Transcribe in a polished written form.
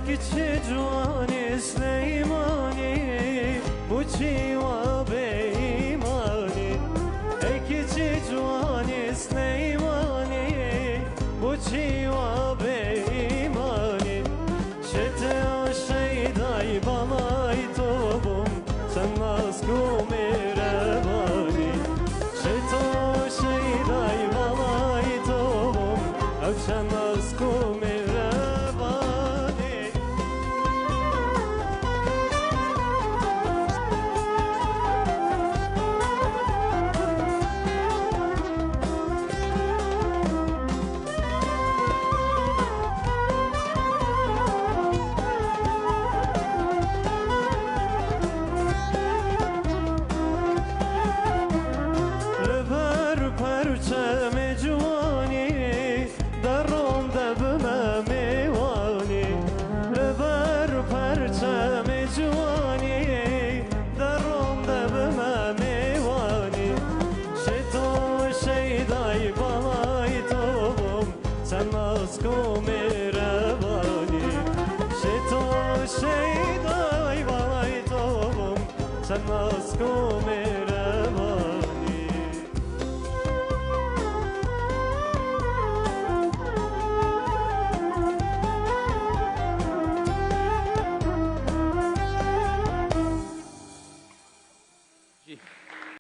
اگرچه جوانی سلیمانی بچی و بیمانی اگرچه جوانی سلیمانی بچی و بیمانی شته شیدای بالای تو بم sen az kumere bani şeto şeyday balay tobum sen az kumere bani perçem cuvani darında bime mevani Lever perçem cuvani darında bime mevani Şeto şeyday balay tobum sen az kumere bani Şeto şeyday balay tobum sen az kumere